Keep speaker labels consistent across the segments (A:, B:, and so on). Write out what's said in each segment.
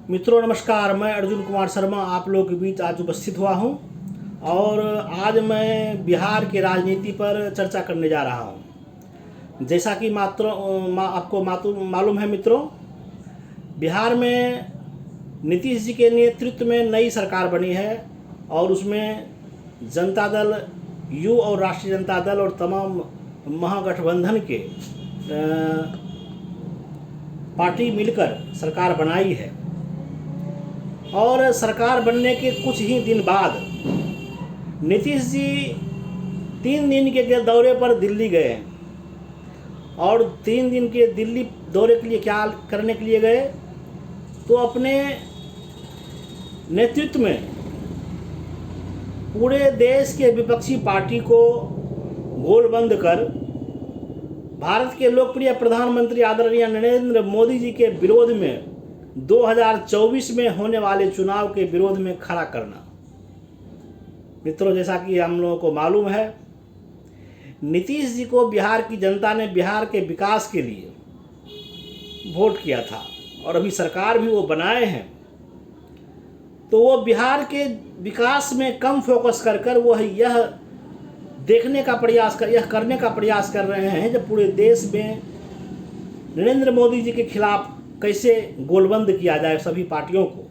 A: मित्रों नमस्कार, मैं अर्जुन कुमार शर्मा आप लोगों के बीच आज उपस्थित हुआ हूं और आज मैं बिहार की राजनीति पर चर्चा करने जा रहा हूं। जैसा कि आपको मालूम है मित्रों, बिहार में नीतीश जी के नेतृत्व में नई सरकार बनी है और उसमें जनता दल यू और राष्ट्रीय जनता दल और तमाम महागठबंधन के पार्टी मिलकर सरकार बनाई है। और सरकार बनने के कुछ ही दिन बाद नीतीश जी 3 दिन के दौरे पर दिल्ली गए और 3 दिन के दिल्ली दौरे के लिए क्या करने के लिए गए, तो अपने नेतृत्व में पूरे देश के विपक्षी पार्टी को गोलबंद कर भारत के लोकप्रिय प्रधानमंत्री आदरणीय नरेंद्र मोदी जी के विरोध में 2024 में होने वाले चुनाव के विरोध में खड़ा करना। मित्रों, जैसा कि हम लोगों को मालूम है, नीतीश जी को बिहार की जनता ने बिहार के विकास के लिए वोट किया था और अभी सरकार भी वो बनाए हैं, तो वो बिहार के विकास में कम फोकस कर वो यह करने का प्रयास कर रहे हैं जब पूरे देश में नरेंद्र मोदी जी के खिलाफ कैसे गोलबंद किया जाए सभी पार्टियों को।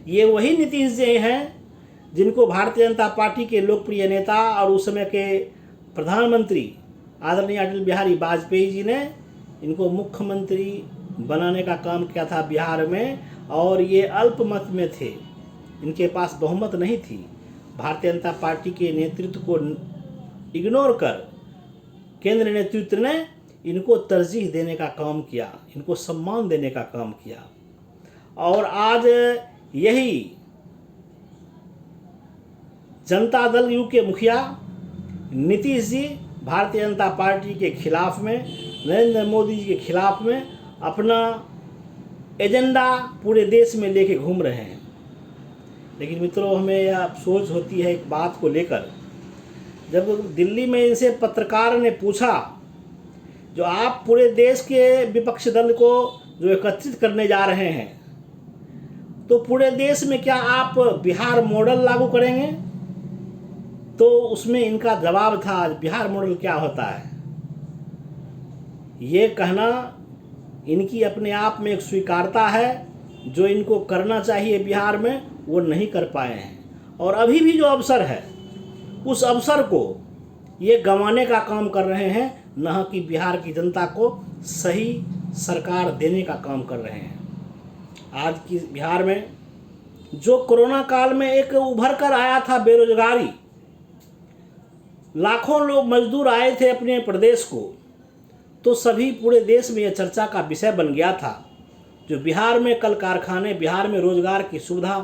A: ये वही नीतीश जी हैं जिनको भारतीय जनता पार्टी के लोकप्रिय नेता और उस समय के प्रधानमंत्री आदरणीय अटल बिहारी वाजपेयी जी ने इनको मुख्यमंत्री बनाने का काम किया था बिहार में, और ये अल्पमत में थे, इनके पास बहुमत नहीं थी। भारतीय जनता पार्टी के नेतृत्व को इग्नोर कर केंद्र नेतृत्व ने इनको तरजीह देने का काम किया, इनको सम्मान देने का काम किया। और आज यही जनता दल यू के मुखिया नीतीश जी भारतीय जनता पार्टी के खिलाफ में, नरेंद्र मोदी जी के खिलाफ में अपना एजेंडा पूरे देश में लेके घूम रहे हैं। लेकिन मित्रों, हमें यह अफसोस होती है एक बात को लेकर, जब दिल्ली में इनसे पत्रकार ने पूछा जो आप पूरे देश के विपक्ष दल को जो एकत्रित करने जा रहे हैं, तो पूरे देश में क्या आप बिहार मॉडल लागू करेंगे? तो उसमें इनका जवाब था, बिहार मॉडल क्या होता है। ये कहना इनकी अपने आप में एक स्वीकारता है, जो इनको करना चाहिए बिहार में वो नहीं कर पाए हैं। और अभी भी जो अवसर है उस अवसर को ये गंवाने का काम कर रहे हैं, न कि बिहार की जनता को सही सरकार देने का काम कर रहे हैं। आज की बिहार में जो कोरोना काल में एक उभर कर आया था बेरोजगारी, लाखों लोग मजदूर आए थे अपने प्रदेश को, तो सभी पूरे देश में यह चर्चा का विषय बन गया था। जो बिहार में कल कारखाने, बिहार में रोजगार की सुविधा,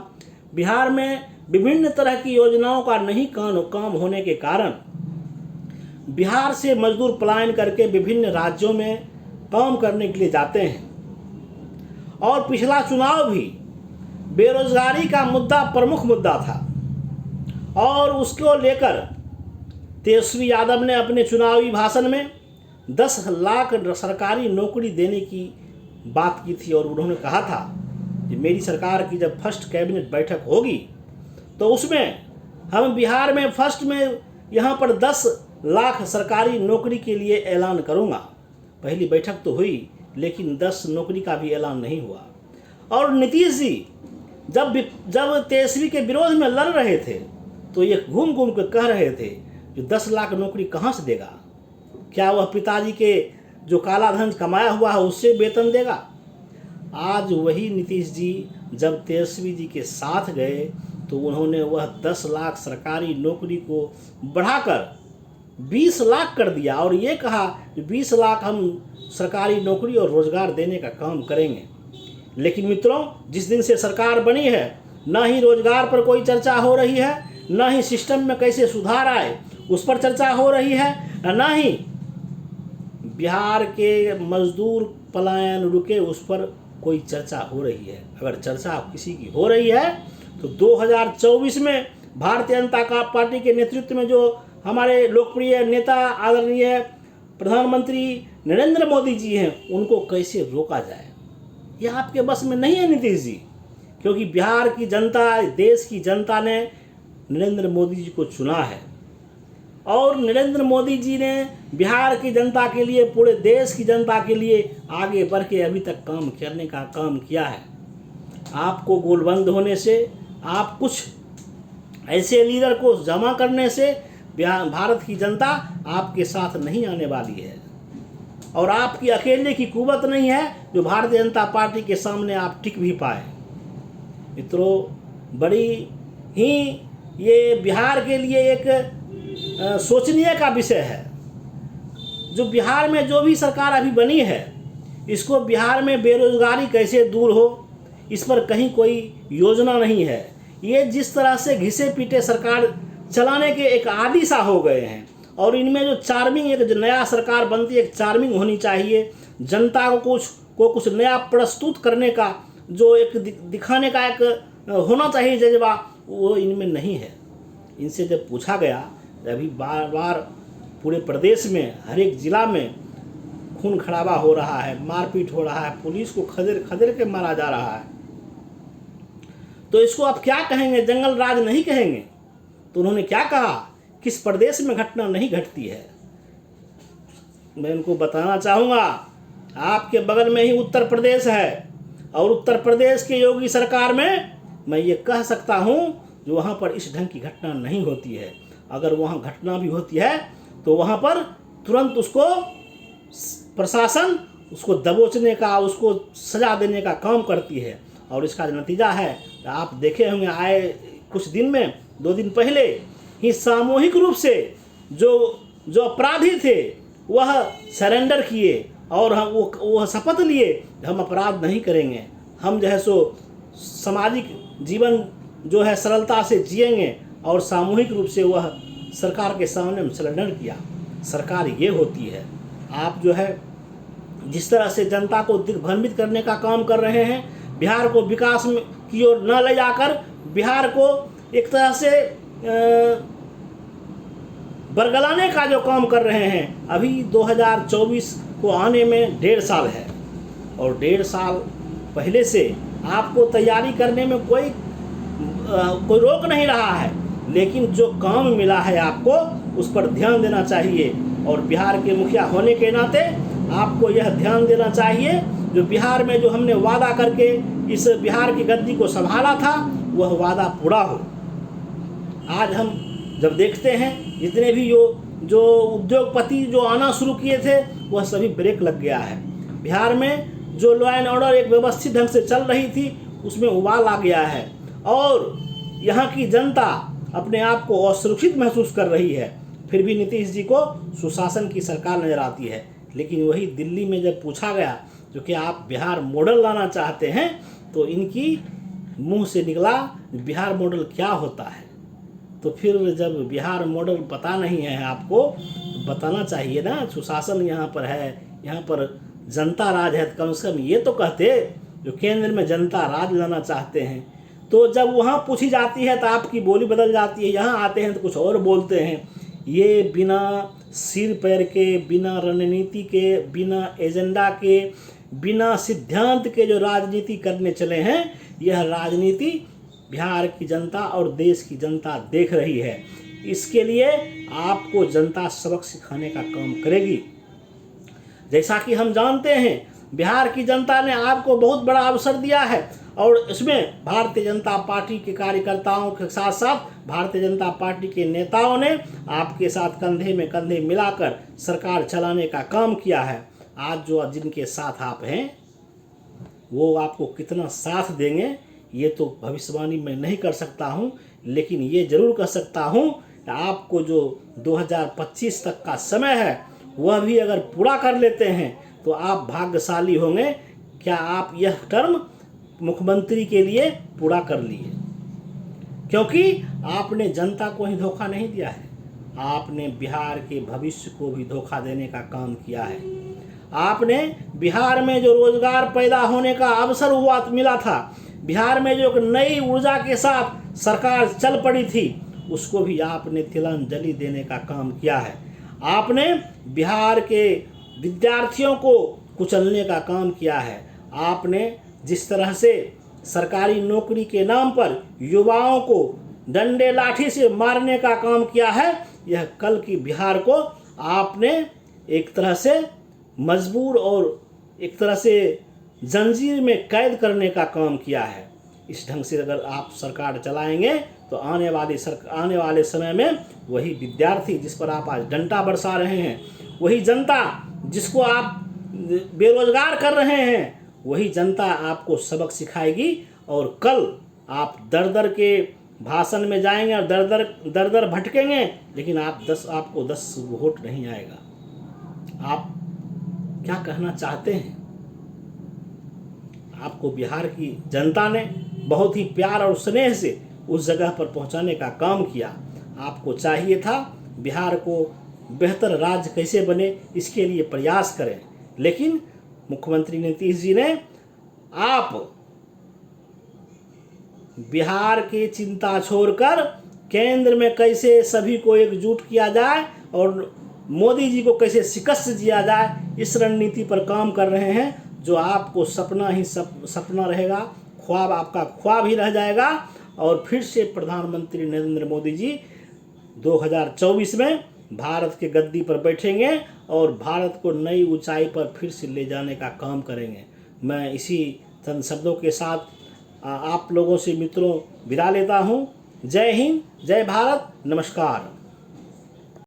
A: बिहार में विभिन्न तरह की योजनाओं का नहीं काम होने के कारण बिहार से मजदूर पलायन करके विभिन्न राज्यों में काम करने के लिए जाते हैं। और पिछला चुनाव भी बेरोजगारी का मुद्दा प्रमुख मुद्दा था और उसको लेकर तेजस्वी यादव ने अपने चुनावी भाषण में 10 लाख सरकारी नौकरी देने की बात की थी। और उन्होंने कहा था कि मेरी सरकार की जब फर्स्ट कैबिनेट बैठक होगी तो उसमें हम बिहार में फर्स्ट में यहाँ पर 10 लाख सरकारी नौकरी के लिए ऐलान करूँगा। पहली बैठक तो हुई लेकिन 10 नौकरी का भी ऐलान नहीं हुआ। और नीतीश जी जब तेजस्वी के विरोध में लड़ रहे थे तो ये घूम घूम कर कह रहे थे कि 10 लाख नौकरी कहाँ से देगा? क्या वह पिताजी के जो काला धन कमाया हुआ है उससे वेतन देगा? आज वही नीतीश जी जब तेजस्वी जी के साथ गए तो उन्होंने वह 10 लाख सरकारी नौकरी को बढ़ाकर 20 लाख कर दिया और ये कहा कि 20 लाख हम सरकारी नौकरी और रोजगार देने का काम करेंगे। लेकिन मित्रों, जिस दिन से सरकार बनी है, ना ही रोजगार पर कोई चर्चा हो रही है, ना ही सिस्टम में कैसे सुधार आए उस पर चर्चा हो रही है, ना ही बिहार के मजदूर पलायन रुके उस पर कोई चर्चा हो रही है। अगर चर्चा किसी की हो रही है तो 2024 में भारतीय जनता पार्टी के नेतृत्व में जो हमारे लोकप्रिय नेता आदरणीय प्रधानमंत्री नरेंद्र मोदी जी हैं, उनको कैसे रोका जाए। ये आपके बस में नहीं है नीतीश जी, क्योंकि बिहार की जनता, देश की जनता ने नरेंद्र मोदी जी को चुना है और नरेंद्र मोदी जी ने बिहार की जनता के लिए, पूरे देश की जनता के लिए आगे बढ़ के अभी तक काम करने का काम किया है। आपको गोलबंद होने से, आप कुछ ऐसे लीडर को जमा करने से भारत की जनता आपके साथ नहीं आने वाली है और आपकी अकेले की कुवत नहीं है जो भारतीय जनता पार्टी के सामने आप टिक भी पाए। मित्रों, बड़ी ही ये बिहार के लिए एक सोचनीय का विषय है। जो बिहार में जो भी सरकार अभी बनी है, इसको बिहार में बेरोजगारी कैसे दूर हो, इस पर कहीं कोई योजना नहीं है। ये जिस तरह से घिसे पीटे सरकार चलाने के एक आदी सा हो गए हैं और इनमें जो चार्मिंग, एक जो नया सरकार बनती है, एक चार्मिंग होनी चाहिए, जनता को कुछ नया प्रस्तुत करने का जो एक दिखाने का एक होना चाहिए जज्बा, वो इनमें नहीं है। इनसे जब पूछा गया, अभी बार बार पूरे प्रदेश में हर एक जिला में खून खराबा हो रहा है, मारपीट हो रहा है, पुलिस को खदेड़ खदेड़ के मारा जा रहा है, तो इसको आप क्या कहेंगे? जंगल राज नहीं कहेंगे? तो उन्होंने क्या कहा, किस प्रदेश में घटना नहीं घटती है। मैं उनको बताना चाहूँगा, आपके बगल में ही उत्तर प्रदेश है और उत्तर प्रदेश के योगी सरकार में मैं ये कह सकता हूँ जो वहाँ पर इस ढंग की घटना नहीं होती है। अगर वहाँ घटना भी होती है तो वहाँ पर तुरंत उसको प्रशासन उसको दबोचने का, उसको सजा देने का काम करती है और इसका नतीजा है आप देखे होंगे, आए कुछ दिन में, 2 दिन पहले ही सामूहिक रूप से जो अपराधी थे वह सरेंडर किए और हम वो शपथ लिए हम अपराध नहीं करेंगे, हम जो है सो सामाजिक जीवन जो है सरलता से जिएंगे और सामूहिक रूप से वह सरकार के सामने सरेंडर किया। सरकार ये होती है। आप जो है जिस तरह से जनता को दिग्भ्रमित करने का काम कर रहे हैं, बिहार को विकास की ओर न ले जाकर बिहार को एक तरह से बरगलाने का जो काम कर रहे हैं। अभी 2024 को आने में 1.5 साल है और 1.5 साल पहले से आपको तैयारी करने में कोई रोक नहीं रहा है, लेकिन जो काम मिला है आपको उस पर ध्यान देना चाहिए और बिहार के मुखिया होने के नाते आपको यह ध्यान देना चाहिए जो बिहार में जो हमने वादा करके इस बिहार की गद्दी को संभाला था वह वादा पूरा हो। आज हम जब देखते हैं जितने भी जो उद्योगपति जो आना शुरू किए थे वह सभी ब्रेक लग गया है। बिहार में जो लॉ एंड ऑर्डर एक व्यवस्थित ढंग से चल रही थी उसमें उबाल आ गया है और यहाँ की जनता अपने आप को असुरक्षित महसूस कर रही है। फिर भी नीतीश जी को सुशासन की सरकार नजर आती है, लेकिन वही दिल्ली में जब पूछा गया जो कि आप बिहार मॉडल लाना चाहते हैं तो इनकी मुंह से निकला बिहार मॉडल क्या होता है। तो फिर जब बिहार मॉडल पता नहीं है आपको तो बताना चाहिए ना, सुशासन यहाँ पर है, यहाँ पर जनता राज है, कम से कम ये तो कहते जो केंद्र में जनता राज लाना चाहते हैं। तो जब वहाँ पूछी जाती है तो आपकी बोली बदल जाती है, यहाँ आते हैं तो कुछ और बोलते हैं। ये बिना सिर पैर के, बिना रणनीति के, बिना एजेंडा के, बिना सिद्धांत के जो राजनीति करने चले हैं, यह राजनीति बिहार की जनता और देश की जनता देख रही है। इसके लिए आपको जनता सबक सिखाने का काम करेगी। जैसा कि हम जानते हैं बिहार की जनता ने आपको बहुत बड़ा अवसर दिया है और इसमें भारतीय जनता पार्टी के कार्यकर्ताओं के साथ साथ भारतीय जनता पार्टी के नेताओं ने आपके साथ कंधे में कंधे मिलाकर सरकार चलाने का काम किया है। आज जो जिनके साथ आप हैं वो आपको कितना साथ देंगे ये तो भविष्यवाणी मैं नहीं कर सकता हूं, लेकिन ये जरूर कर सकता हूं कि आपको जो 2025 तक का समय है वह भी अगर पूरा कर लेते हैं तो आप भाग्यशाली होंगे। क्या आप यह टर्म मुख्यमंत्री के लिए पूरा कर लिए, क्योंकि आपने जनता को ही धोखा नहीं दिया है, आपने बिहार के भविष्य को भी धोखा देने का काम किया है। आपने बिहार में जो रोजगार पैदा होने का अवसर हुआ मिला था, बिहार में जो एक नई ऊर्जा के साथ सरकार चल पड़ी थी उसको भी आपने तिलांजलि देने का काम किया है। आपने बिहार के विद्यार्थियों को कुचलने का काम किया है। आपने जिस तरह से सरकारी नौकरी के नाम पर युवाओं को डंडे लाठी से मारने का काम किया है, यह कल की बिहार को आपने एक तरह से मजबूर और एक तरह से जंजीर में कैद करने का काम किया है। इस ढंग से अगर आप सरकार चलाएंगे तो आने वाले समय में वही विद्यार्थी जिस पर आप आज डंडा बरसा रहे हैं, वही जनता जिसको आप बेरोजगार कर रहे हैं, वही जनता आपको सबक सिखाएगी और कल आप दर दर के भाषण में जाएंगे और दर दर भटकेंगे, लेकिन आपको 10 वोट नहीं आएगा। आप क्या कहना चाहते हैं? आपको बिहार की जनता ने बहुत ही प्यार और स्नेह से उस जगह पर पहुंचाने का काम किया। आपको चाहिए था बिहार को बेहतर राज्य कैसे बने, इसके लिए प्रयास करें, लेकिन मुख्यमंत्री नीतीश जी ने आप बिहार की चिंता छोड़कर केंद्र में कैसे सभी को एकजुट किया जाए और मोदी जी को कैसे शिकस्त दिया जाए, इस रणनीति पर काम कर रहे हैं, जो आपको सपना रहेगा, ख्वाब आपका ख्वाब ही रह जाएगा। और फिर से प्रधानमंत्री नरेंद्र मोदी जी 2024 में भारत के गद्दी पर बैठेंगे और भारत को नई ऊंचाई पर फिर से ले जाने का काम करेंगे। मैं इसी चंद शब्दों के साथ आप लोगों से मित्रों विदा लेता हूँ। जय हिंद, जय भारत, नमस्कार।